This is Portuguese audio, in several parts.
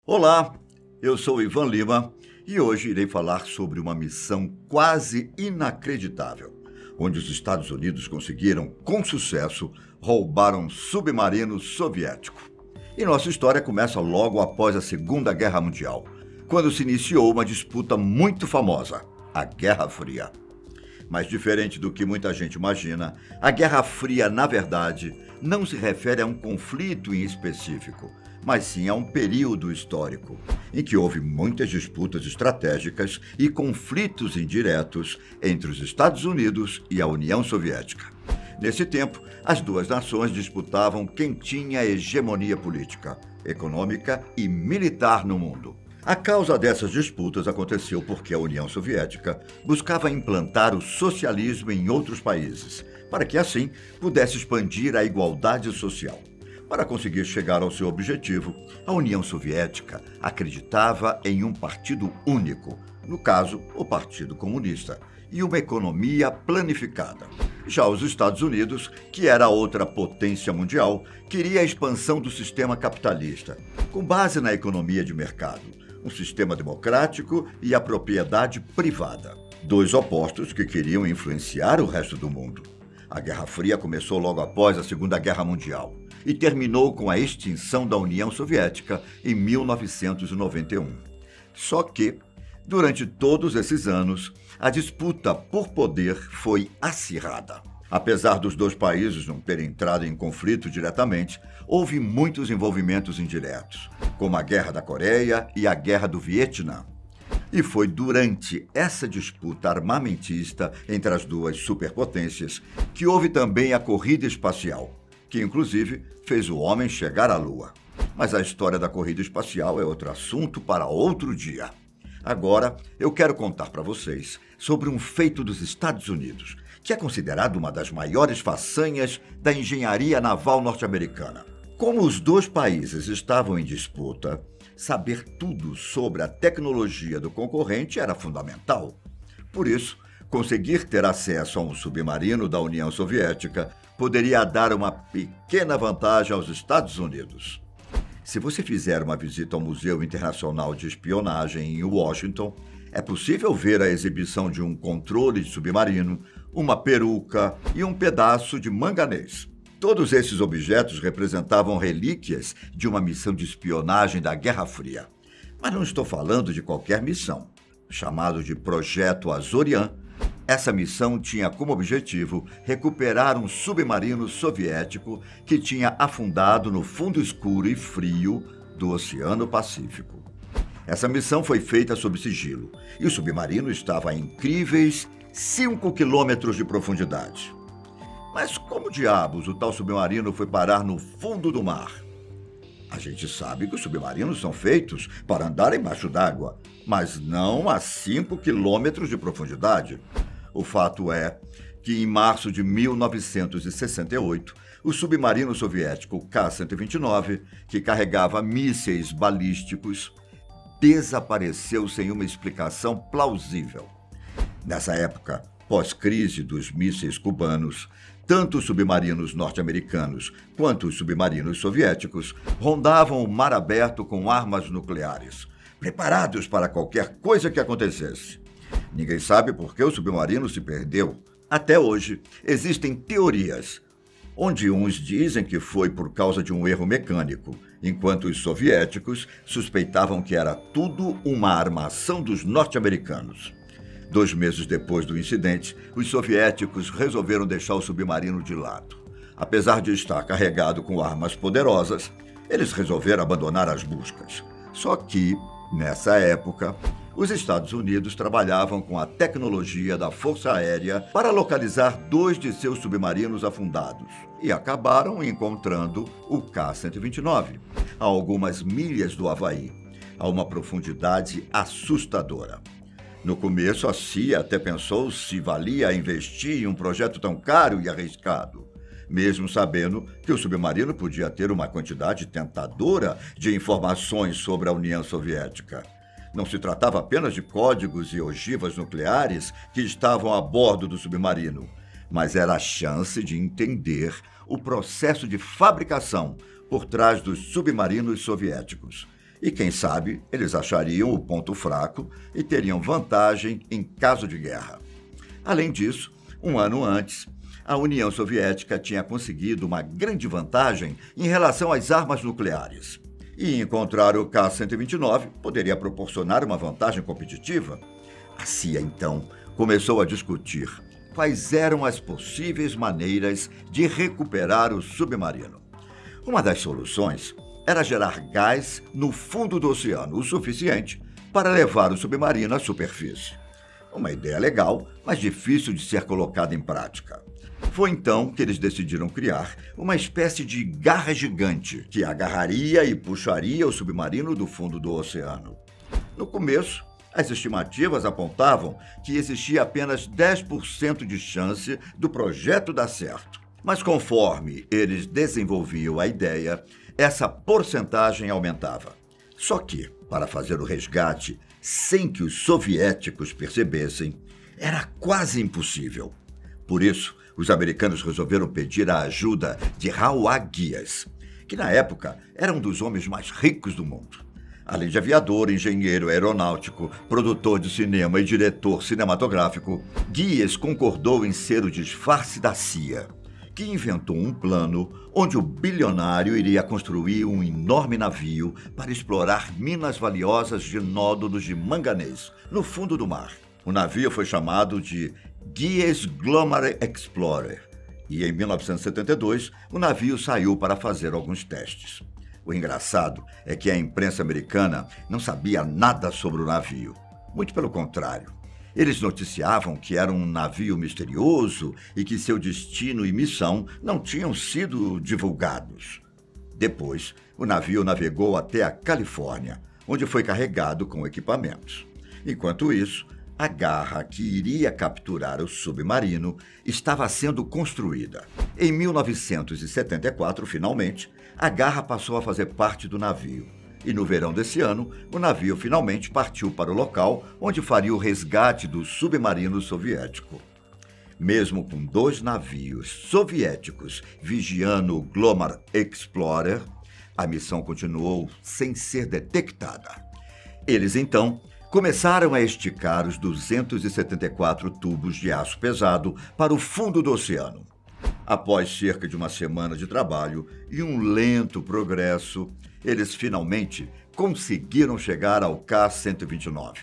Olá, eu sou Ivan Lima e hoje irei falar sobre uma missão quase inacreditável, onde os Estados Unidos conseguiram, com sucesso, roubar um submarino soviético. E nossa história começa logo após a Segunda Guerra Mundial, quando se iniciou uma disputa muito famosa, a Guerra Fria. Mas diferente do que muita gente imagina, a Guerra Fria, na verdade, não se refere a um conflito em específico, mas sim a um período histórico, em que houve muitas disputas estratégicas e conflitos indiretos entre os Estados Unidos e a União Soviética. Nesse tempo, as duas nações disputavam quem tinha hegemonia política, econômica e militar no mundo. A causa dessas disputas aconteceu porque a União Soviética buscava implantar o socialismo em outros países, para que assim pudesse expandir a igualdade social. Para conseguir chegar ao seu objetivo, a União Soviética acreditava em um partido único, no caso, o Partido Comunista, e uma economia planificada. Já os Estados Unidos, que era outra potência mundial, queria a expansão do sistema capitalista, com base na economia de mercado, um sistema democrático e a propriedade privada. Dois opostos que queriam influenciar o resto do mundo. A Guerra Fria começou logo após a Segunda Guerra Mundial e terminou com a extinção da União Soviética em 1991. Só que, durante todos esses anos, a disputa por poder foi acirrada. Apesar dos dois países não terem entrado em conflito diretamente, houve muitos envolvimentos indiretos, como a Guerra da Coreia e a Guerra do Vietnã. E foi durante essa disputa armamentista entre as duas superpotências que houve também a corrida espacial, que inclusive fez o homem chegar à Lua. Mas a história da corrida espacial é outro assunto para outro dia. Agora, eu quero contar para vocês sobre um feito dos Estados Unidos, que é considerado uma das maiores façanhas da engenharia naval norte-americana. Como os dois países estavam em disputa, saber tudo sobre a tecnologia do concorrente era fundamental. Por isso, conseguir ter acesso a um submarino da União Soviética poderia dar uma pequena vantagem aos Estados Unidos. Se você fizer uma visita ao Museu Internacional de Espionagem em Washington, é possível ver a exibição de um controle de submarino, uma peruca e um pedaço de manganês. Todos esses objetos representavam relíquias de uma missão de espionagem da Guerra Fria. Mas não estou falando de qualquer missão. Chamado de Projeto Azorian, essa missão tinha como objetivo recuperar um submarino soviético que tinha afundado no fundo escuro e frio do Oceano Pacífico. Essa missão foi feita sob sigilo e o submarino estava a incríveis 5 quilômetros de profundidade. Mas como diabos o tal submarino foi parar no fundo do mar? A gente sabe que os submarinos são feitos para andar embaixo d'água, mas não a 5 quilômetros de profundidade. O fato é que, em março de 1968, o submarino soviético K-129, que carregava mísseis balísticos, desapareceu sem uma explicação plausível. Nessa época, pós-crise dos mísseis cubanos, tanto os submarinos norte-americanos quanto os submarinos soviéticos rondavam o mar aberto com armas nucleares, preparados para qualquer coisa que acontecesse. Ninguém sabe por que o submarino se perdeu. Até hoje, existem teorias, onde uns dizem que foi por causa de um erro mecânico, enquanto os soviéticos suspeitavam que era tudo uma armação dos norte-americanos. 2 meses depois do incidente, os soviéticos resolveram deixar o submarino de lado. Apesar de estar carregado com armas poderosas, eles resolveram abandonar as buscas. Só que, nessa época, os Estados Unidos trabalhavam com a tecnologia da Força Aérea para localizar 2 de seus submarinos afundados e acabaram encontrando o K-129, a algumas milhas do Havaí, a uma profundidade assustadora. No começo, a CIA até pensou se valia investir em um projeto tão caro e arriscado, mesmo sabendo que o submarino podia ter uma quantidade tentadora de informações sobre a União Soviética. Não se tratava apenas de códigos e ogivas nucleares que estavam a bordo do submarino, mas era a chance de entender o processo de fabricação por trás dos submarinos soviéticos. E quem sabe eles achariam o ponto fraco e teriam vantagem em caso de guerra. Além disso, um ano antes, a União Soviética tinha conseguido uma grande vantagem em relação às armas nucleares. E encontrar o K-129 poderia proporcionar uma vantagem competitiva. A CIA, então, começou a discutir quais eram as possíveis maneiras de recuperar o submarino. Uma das soluções era gerar gás no fundo do oceano, o suficiente para levar o submarino à superfície. Uma ideia legal, mas difícil de ser colocada em prática. Foi então que eles decidiram criar uma espécie de garra gigante que agarraria e puxaria o submarino do fundo do oceano. No começo, as estimativas apontavam que existia apenas 10% de chance do projeto dar certo. Mas conforme eles desenvolviam a ideia, essa porcentagem aumentava. Só que, para fazer o resgate sem que os soviéticos percebessem, era quase impossível. Por isso, os americanos resolveram pedir a ajuda de Howard Gies, que na época era um dos homens mais ricos do mundo. Além de aviador, engenheiro aeronáutico, produtor de cinema e diretor cinematográfico, Gies concordou em ser o disfarce da CIA, que inventou um plano onde o bilionário iria construir um enorme navio para explorar minas valiosas de nódulos de manganês no fundo do mar. O navio foi chamado de Gies Glomar Explorer e, em 1972, o navio saiu para fazer alguns testes. O engraçado é que a imprensa americana não sabia nada sobre o navio. Muito pelo contrário. Eles noticiavam que era um navio misterioso e que seu destino e missão não tinham sido divulgados. Depois, o navio navegou até a Califórnia, onde foi carregado com equipamentos. Enquanto isso, a garra que iria capturar o submarino estava sendo construída. Em 1974, finalmente, a garra passou a fazer parte do navio. E no verão desse ano, o navio finalmente partiu para o local onde faria o resgate do submarino soviético. Mesmo com 2 navios soviéticos vigiando o Glomar Explorer, a missão continuou sem ser detectada. Eles, então, começaram a esticar os 274 tubos de aço pesado para o fundo do oceano. Após cerca de uma semana de trabalho e um lento progresso, eles finalmente conseguiram chegar ao K-129.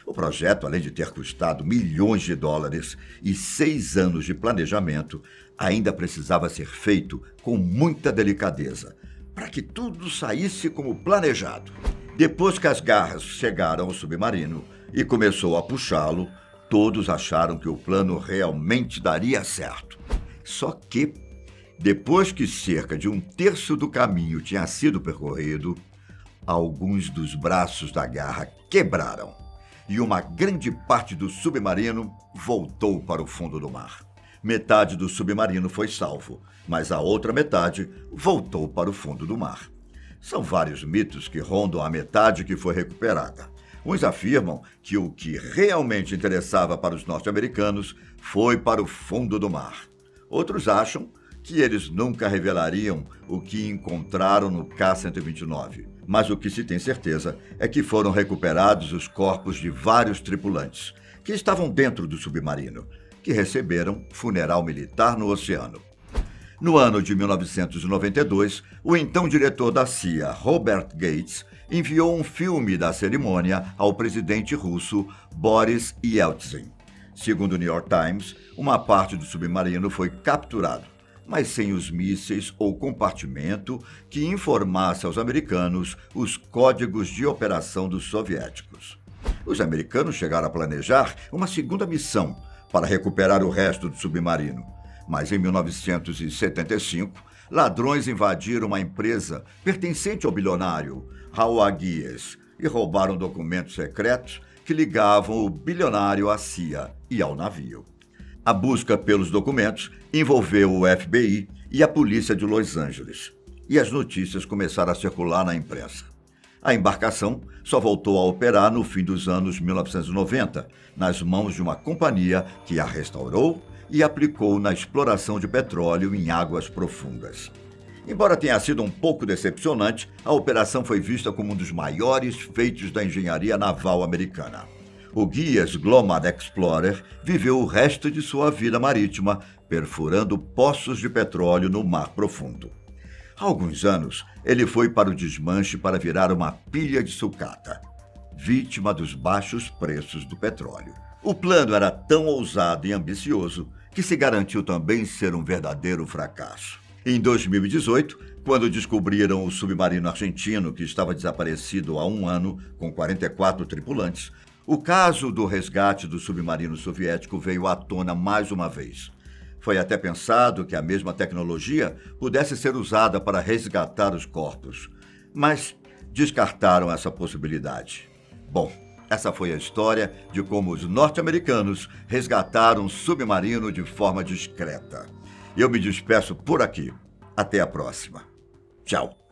O projeto, além de ter custado milhões de dólares e 6 anos de planejamento, ainda precisava ser feito com muita delicadeza, para que tudo saísse como planejado. Depois que as garras chegaram ao submarino e começou a puxá-lo, todos acharam que o plano realmente daria certo. Só que, depois que cerca de 1/3 do caminho tinha sido percorrido, alguns dos braços da garra quebraram e uma grande parte do submarino voltou para o fundo do mar. Metade do submarino foi salvo, mas a outra metade voltou para o fundo do mar. São vários mitos que rondam a metade que foi recuperada. Uns afirmam que o que realmente interessava para os norte-americanos foi para o fundo do mar. Outros acham que eles nunca revelariam o que encontraram no K-129. Mas o que se tem certeza é que foram recuperados os corpos de vários tripulantes que estavam dentro do submarino, que receberam funeral militar no oceano. No ano de 1992, o então diretor da CIA, Robert Gates, enviou um filme da cerimônia ao presidente russo Boris Yeltsin. Segundo o New York Times, uma parte do submarino foi capturado, mas sem os mísseis ou compartimento que informasse aos americanos os códigos de operação dos soviéticos. Os americanos chegaram a planejar uma segunda missão para recuperar o resto do submarino, mas em 1975, ladrões invadiram uma empresa pertencente ao bilionário Howard Gies e roubaram documentos secretos que ligavam o bilionário à CIA e ao navio. A busca pelos documentos envolveu o FBI e a polícia de Los Angeles, e as notícias começaram a circular na imprensa. A embarcação só voltou a operar no fim dos anos 1990, nas mãos de uma companhia que a restaurou e aplicou na exploração de petróleo em águas profundas. Embora tenha sido um pouco decepcionante, a operação foi vista como um dos maiores feitos da engenharia naval americana. O guias Glomar Explorer viveu o resto de sua vida marítima, perfurando poços de petróleo no mar profundo. Há alguns anos, ele foi para o desmanche para virar uma pilha de sucata, vítima dos baixos preços do petróleo. O plano era tão ousado e ambicioso que se garantiu também ser um verdadeiro fracasso. Em 2018, quando descobriram o submarino argentino que estava desaparecido há um ano com 44 tripulantes, o caso do resgate do submarino soviético veio à tona mais uma vez. Foi até pensado que a mesma tecnologia pudesse ser usada para resgatar os corpos, mas descartaram essa possibilidade. Bom, essa foi a história de como os norte-americanos resgataram um submarino de forma discreta. Eu me despeço por aqui. Até a próxima. Tchau.